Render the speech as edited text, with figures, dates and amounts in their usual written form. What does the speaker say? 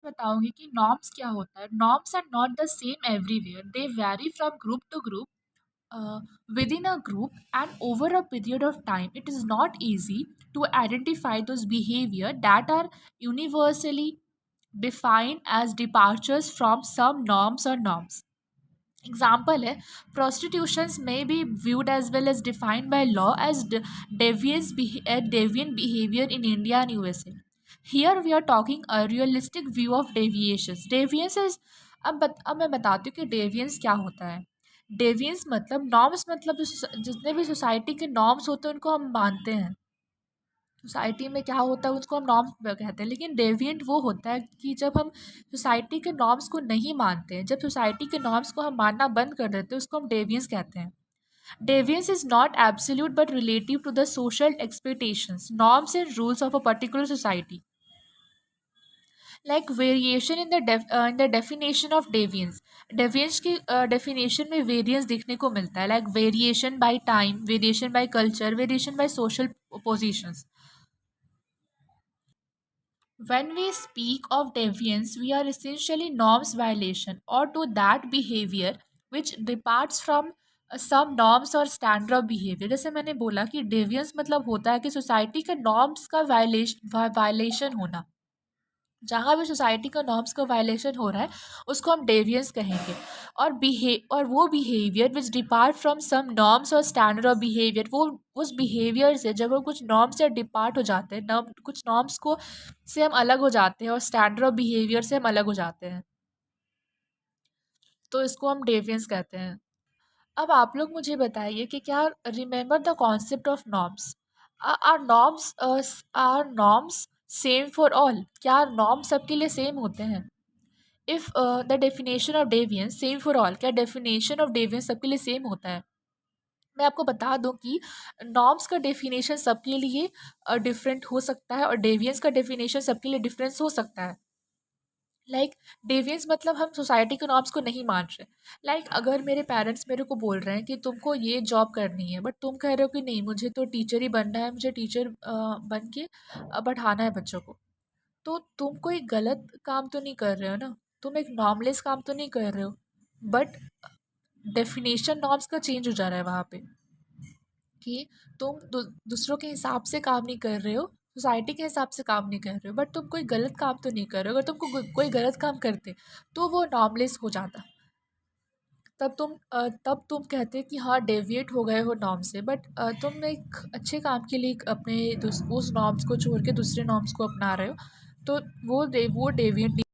बताऊंगी कि नॉर्म्स क्या होता है। Norms are not the same everywhere, they vary from group to group, within a group and over a period of time. It is not easy to identify those behavior that are universally defined as departures from some norms or norms. Example है, prostitutions may be viewed as well as defined by law as deviant behavior in India and USA. Here we are talking a realistic view of deviations. Deviance is, अब मैं बताती हूँ कि deviance क्या होता है। Deviance मतलब नॉर्म्स, मतलब जितने भी सोसाइटी के नॉर्म्स होते हैं उनको हम मानते हैं। सोसाइटी में क्या होता है उसको हम नॉर्म्स कहते हैं, लेकिन डेविएंट वो होता है कि जब हम सोसाइटी के नॉर्म्स को नहीं मानते हैं, जब सोसाइटी के नॉर्म्स को हम मानना बंद कर देते हैं, उसको हम डेवियंस कहते हैं। Deviance is not absolute but relative to the social expectations, norms and rules of a particular society. Like variation in the definition of deviance. Deviance की डेफिनेशन में वेरियंस देखने को मिलता है, like variation by time, variation by culture, variation by social positions. When we speak of deviance, we are essentially norms violation or to that behavior which departs from some norms or standard of behavior. जैसे मैंने बोला कि deviance मतलब होता है कि society के norms का वायलेशन होना। जहाँ भी सोसाइटी का नॉर्म्स का वायलेशन हो रहा है उसको हम डेवियंस कहेंगे। और वो behaviour which depart from some norms और स्टैंडर्ड ऑफ बिहेवियर, वो उस बिहेवियर से जब वो कुछ नॉर्म्स से डिपार्ट हो जाते हैं, कुछ नॉर्म्स को से हम अलग हो जाते हैं और स्टैंडर्ड ऑफ बिहेवियर से हम अलग हो जाते हैं, तो इसको हम डेवियंस कहते हैं। अब आप लोग मुझे बताइए कि क्या remember the concept of norms. Are norms same for all? क्या नॉर्म सबके लिए सेम होते हैं? If the definition of deviance same for all, क्या डेफिनेशन ऑफ डेवियंस सबके लिए सेम होता है? मैं आपको बता दूं कि नॉर्म्स का डेफिनेशन सबके लिए डिफरेंट हो सकता है और डेवियंस का डेफिनेशन सबके लिए डिफरेंस हो सकता है। लाइक डेवियंस मतलब हम सोसाइटी के नॉर्म्स को नहीं मान रहे। लाइक अगर मेरे पेरेंट्स मेरे को बोल रहे हैं कि तुमको ये जॉब करनी है, बट तुम कह रहे हो कि नहीं, मुझे तो टीचर ही बनना है, मुझे टीचर बन के पढ़ाना है बच्चों को, तो तुम कोई गलत काम तो नहीं कर रहे हो ना, तुम एक नॉर्मलेस काम तो नहीं कर रहे हो, बट डेफिनेशन नॉर्म्स का चेंज हो जा रहा है वहाँ पे कि तुम दूसरों के हिसाब से काम नहीं कर रहे हो, सोसाइटी के हिसाब से काम नहीं कर रहे हो, बट तुम कोई गलत काम तो नहीं कर रहे हो। अगर तुम कोई गलत काम करते तो वो नॉर्मलेस हो जाता, तब तुम कहते कि हाँ डेविएट हो गए हो नॉर्म से, बट तुम एक अच्छे काम के लिए अपने उस नॉर्म्स को छोड़ के दूसरे नॉर्म्स को अपना रहे हो, तो वो डेविएट